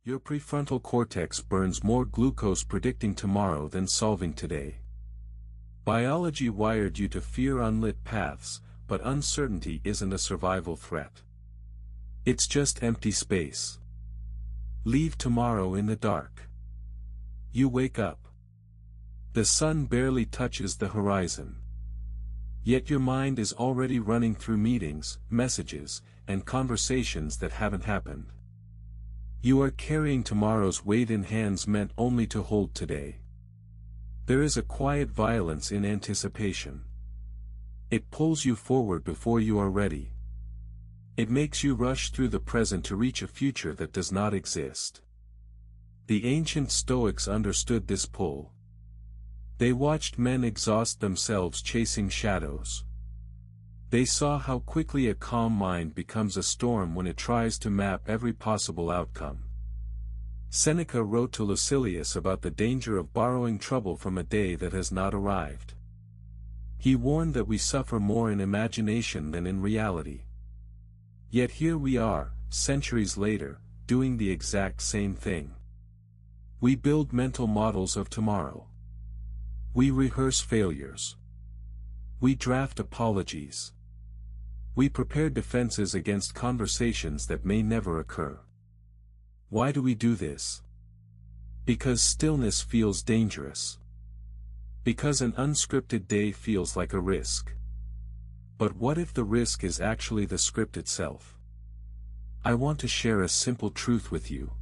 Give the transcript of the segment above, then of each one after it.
Your prefrontal cortex burns more glucose predicting tomorrow than solving today. Biology wired you to fear unlit paths, but uncertainty isn't a survival threat. It's just empty space. Leave tomorrow in the dark. You wake up. The sun barely touches the horizon. Yet your mind is already running through meetings, messages, and conversations that haven't happened. You are carrying tomorrow's weight in hands meant only to hold today. There is a quiet violence in anticipation. It pulls you forward before you are ready. It makes you rush through the present to reach a future that does not exist. The ancient Stoics understood this pull. They watched men exhaust themselves chasing shadows. They saw how quickly a calm mind becomes a storm when it tries to map every possible outcome. Seneca wrote to Lucilius about the danger of borrowing trouble from a day that has not arrived. He warned that we suffer more in imagination than in reality. Yet here we are, centuries later, doing the exact same thing. We build mental models of tomorrow. We rehearse failures. We draft apologies. We prepare defenses against conversations that may never occur. Why do we do this? Because stillness feels dangerous. Because an unscripted day feels like a risk. But what if the risk is actually the script itself? I want to share a simple truth with you.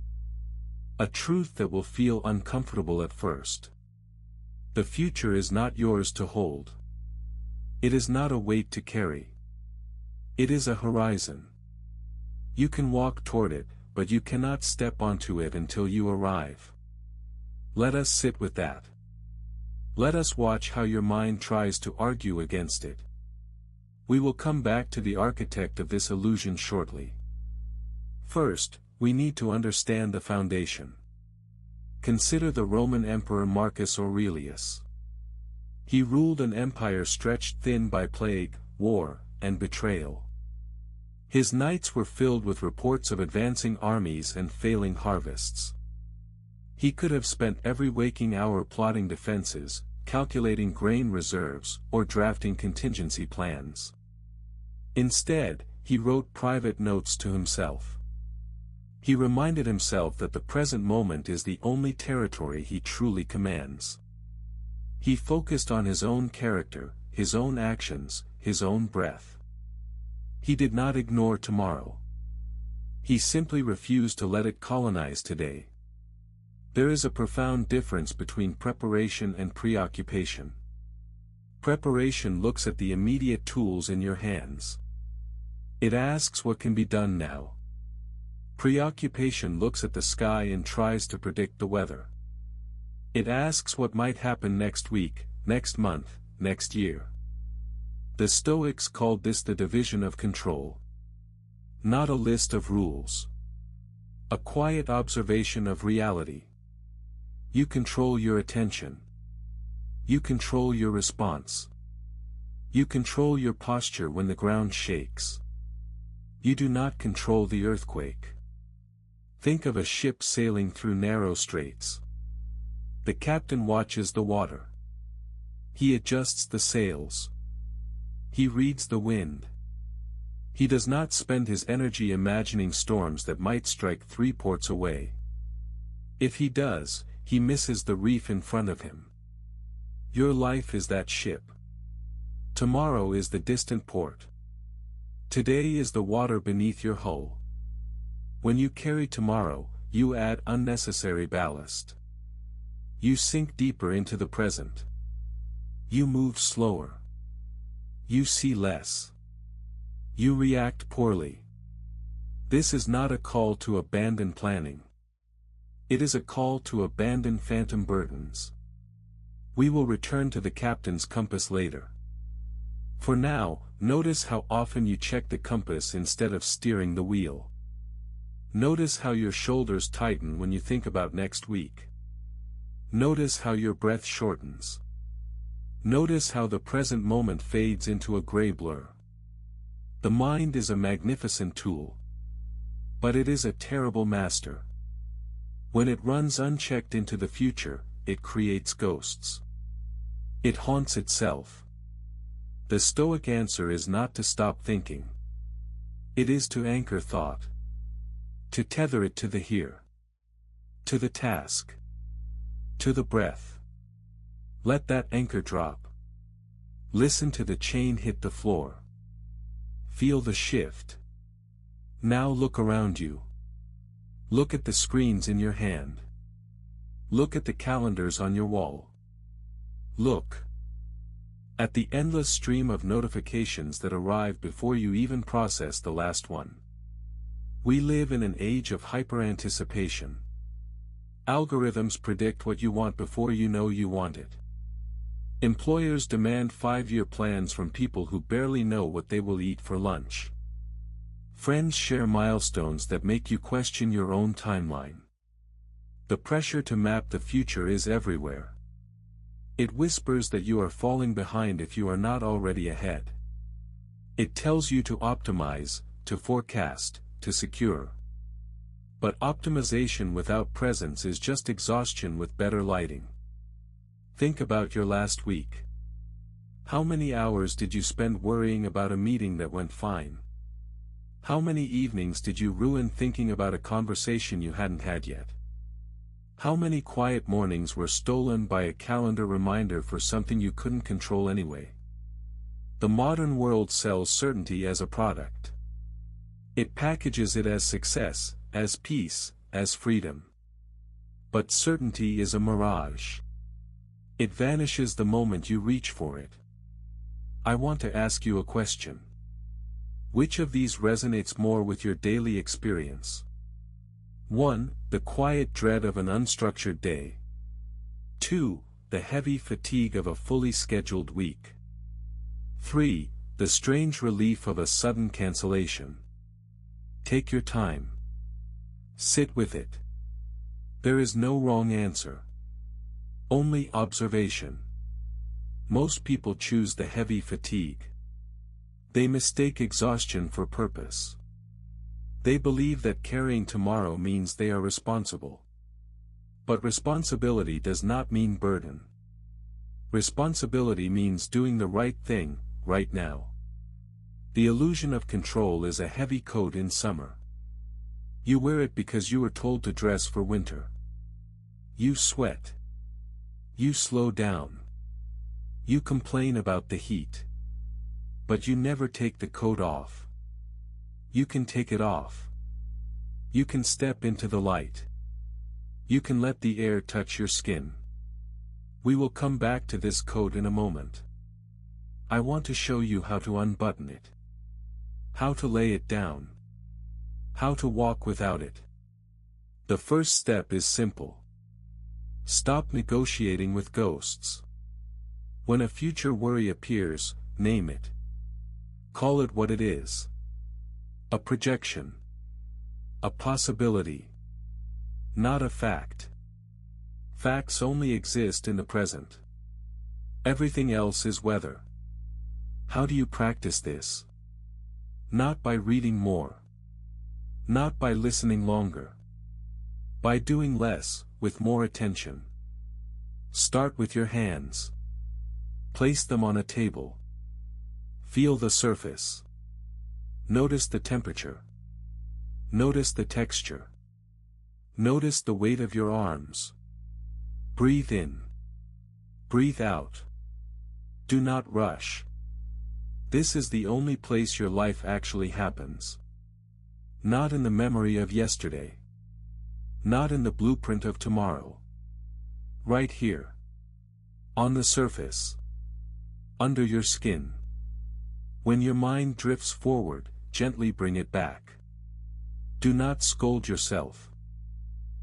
A truth that will feel uncomfortable at first. The future is not yours to hold. It is not a weight to carry. It is a horizon. You can walk toward it, but you cannot step onto it until you arrive. Let us sit with that. Let us watch how your mind tries to argue against it. We will come back to the architect of this illusion shortly. First, we need to understand the foundation. Consider the Roman Emperor Marcus Aurelius. He ruled an empire stretched thin by plague, war, and betrayal. His nights were filled with reports of advancing armies and failing harvests. He could have spent every waking hour plotting defenses, calculating grain reserves, or drafting contingency plans. Instead, he wrote private notes to himself. He reminded himself that the present moment is the only territory he truly commands. He focused on his own character, his own actions, his own breath. He did not ignore tomorrow. He simply refused to let it colonize today. There is a profound difference between preparation and preoccupation. Preparation looks at the immediate tools in your hands. It asks what can be done now. Preoccupation looks at the sky and tries to predict the weather. It asks what might happen next week, next month, next year. The Stoics called this the division of control. Not a list of rules. A quiet observation of reality. You control your attention. You control your response. You control your posture when the ground shakes. You do not control the earthquake. Think of a ship sailing through narrow straits. The captain watches the water. He adjusts the sails. He reads the wind. He does not spend his energy imagining storms that might strike 3 ports away. If he does, he misses the reef in front of him. Your life is that ship. Tomorrow is the distant port. Today is the water beneath your hull. When you carry tomorrow, you add unnecessary ballast. You sink deeper into the present. You move slower. You see less. You react poorly. This is not a call to abandon planning. It is a call to abandon phantom burdens. We will return to the captain's compass later. For now, notice how often you check the compass instead of steering the wheel. Notice how your shoulders tighten when you think about next week. Notice how your breath shortens. Notice how the present moment fades into a gray blur. The mind is a magnificent tool. But it is a terrible master. When it runs unchecked into the future, it creates ghosts. It haunts itself. The Stoic answer is not to stop thinking. It is to anchor thought. To tether it to the here. To the task. To the breath. Let that anchor drop. Listen to the chain hit the floor. Feel the shift. Now look around you. Look at the screens in your hand. Look at the calendars on your wall. Look at the endless stream of notifications that arrive before you even process the last one. We live in an age of hyper-anticipation. Algorithms predict what you want before you know you want it. Employers demand 5-year plans from people who barely know what they will eat for lunch. Friends share milestones that make you question your own timeline. The pressure to map the future is everywhere. It whispers that you are falling behind if you are not already ahead. It tells you to optimize, to forecast, to secure. But optimization without presence is just exhaustion with better lighting. Think about your last week. How many hours did you spend worrying about a meeting that went fine? How many evenings did you ruin thinking about a conversation you hadn't had yet? How many quiet mornings were stolen by a calendar reminder for something you couldn't control anyway? The modern world sells certainty as a product. It packages it as success, as peace, as freedom. But certainty is a mirage. It vanishes the moment you reach for it. I want to ask you a question. Which of these resonates more with your daily experience? 1. The quiet dread of an unstructured day. 2. The heavy fatigue of a fully scheduled week. 3. The strange relief of a sudden cancellation. Take your time. Sit with it. There is no wrong answer. Only observation. Most people choose the heavy fatigue. They mistake exhaustion for purpose. They believe that carrying tomorrow means they are responsible. But responsibility does not mean burden. Responsibility means doing the right thing, right now. The illusion of control is a heavy coat in summer. You wear it because you were told to dress for winter. You sweat. You slow down. You complain about the heat. But you never take the coat off. You can take it off. You can step into the light. You can let the air touch your skin. We will come back to this coat in a moment. I want to show you how to unbutton it. How to lay it down. How to walk without it. The first step is simple. Stop negotiating with ghosts. When a future worry appears, name it. Call it what it is. A projection. A possibility. Not a fact. Facts only exist in the present. Everything else is weather. How do you practice this? Not by reading more. Not by listening longer. By doing less, with more attention. Start with your hands. Place them on a table. Feel the surface. Notice the temperature. Notice the texture. Notice the weight of your arms. Breathe in. Breathe out. Do not rush. This is the only place your life actually happens. Not in the memory of yesterday. Not in the blueprint of tomorrow. Right here. On the surface. Under your skin. When your mind drifts forward, gently bring it back. Do not scold yourself.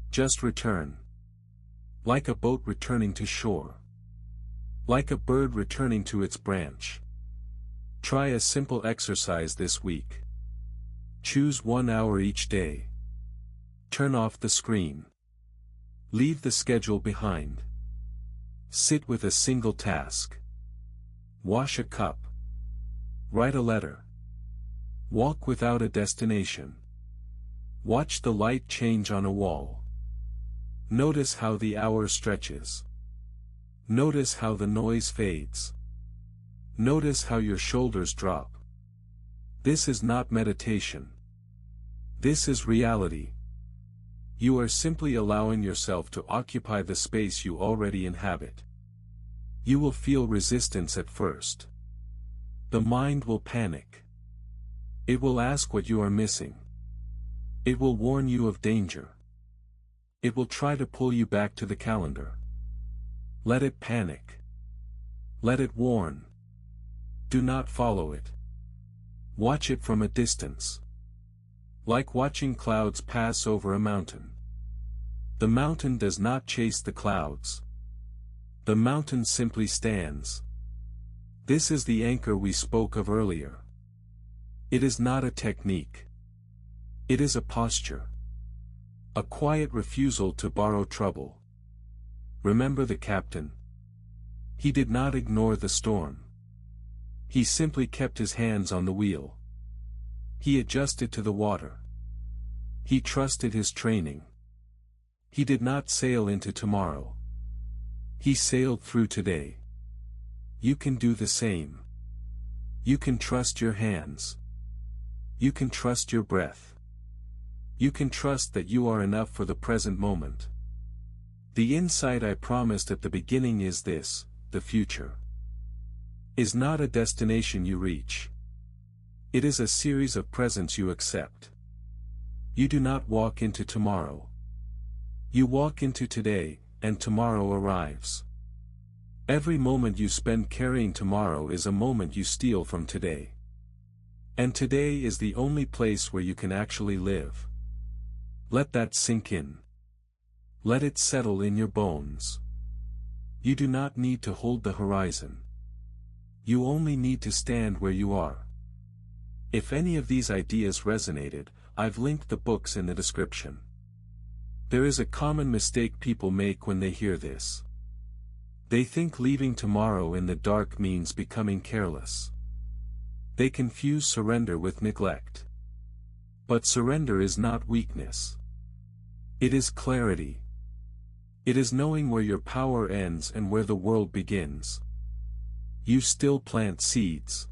Just return. Like a boat returning to shore. Like a bird returning to its branch. Try a simple exercise this week. Choose 1 hour each day. Turn off the screen. Leave the schedule behind. Sit with a single task. Wash a cup. Write a letter. Walk without a destination. Watch the light change on a wall. Notice how the hour stretches. Notice how the noise fades. Notice how your shoulders drop. This is not meditation. This is reality. You are simply allowing yourself to occupy the space you already inhabit. You will feel resistance at first. The mind will panic. It will ask what you are missing. It will warn you of danger. It will try to pull you back to the calendar. Let it panic. Let it warn. Do not follow it. Watch it from a distance. Like watching clouds pass over a mountain. The mountain does not chase the clouds. The mountain simply stands. This is the anchor we spoke of earlier. It is not a technique. It is a posture. A quiet refusal to borrow trouble. Remember the captain? He did not ignore the storm. He simply kept his hands on the wheel. He adjusted to the water. He trusted his training. He did not sail into tomorrow. He sailed through today. You can do the same. You can trust your hands. You can trust your breath. You can trust that you are enough for the present moment. The insight I promised at the beginning is this: the future is not a destination you reach. It is a series of presents you accept. You do not walk into tomorrow. You walk into today, and tomorrow arrives. Every moment you spend carrying tomorrow is a moment you steal from today. And today is the only place where you can actually live. Let that sink in. Let it settle in your bones. You do not need to hold the horizon. You only need to stand where you are. If any of these ideas resonated, I've linked the books in the description. There is a common mistake people make when they hear this. They think leaving tomorrow in the dark means becoming careless. They confuse surrender with neglect. But surrender is not weakness. It is clarity. It is knowing where your power ends and where the world begins. You still plant seeds.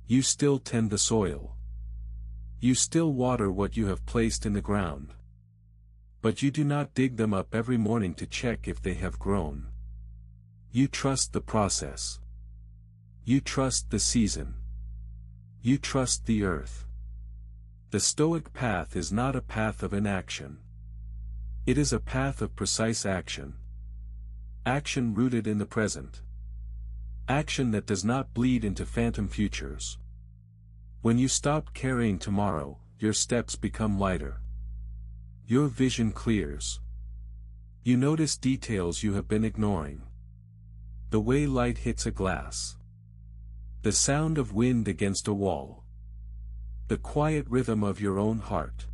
You still tend the soil. You still water what you have placed in the ground. But you do not dig them up every morning to check if they have grown. You trust the process. You trust the season. You trust the earth. The Stoic path is not a path of inaction. It is a path of precise action. Action rooted in the present. Action that does not bleed into phantom futures. When you stop carrying tomorrow, your steps become lighter. Your vision clears. You notice details you have been ignoring. The way light hits a glass. The sound of wind against a wall. The quiet rhythm of your own heart.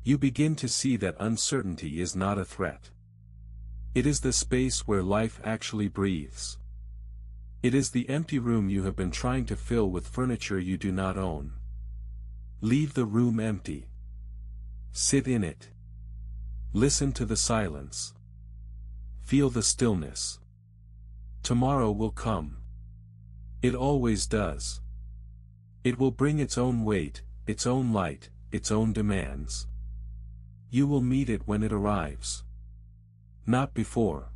You begin to see that uncertainty is not a threat. It is the space where life actually breathes. It is the empty room you have been trying to fill with furniture you do not own. Leave the room empty. Sit in it. Listen to the silence. Feel the stillness. Tomorrow will come. It always does. It will bring its own weight, its own light, its own demands. You will meet it when it arrives. Not before.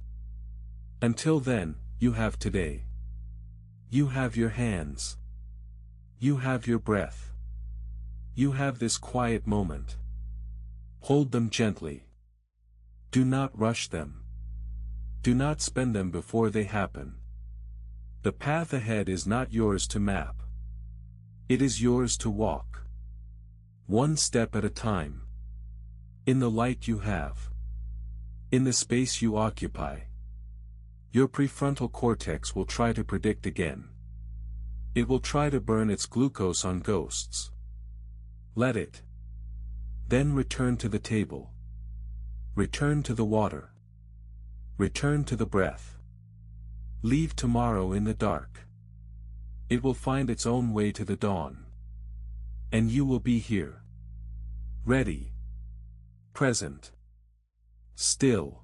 Until then, you have today. You have your hands. You have your breath. You have this quiet moment. Hold them gently. Do not rush them. Do not spend them before they happen. The path ahead is not yours to map. It is yours to walk. One step at a time. In the light you have. In the space you occupy. Your prefrontal cortex will try to predict again. It will try to burn its glucose on ghosts. Let it. Then return to the table. Return to the water. Return to the breath. Leave tomorrow in the dark. It will find its own way to the dawn. And you will be here. Ready. Present. Still,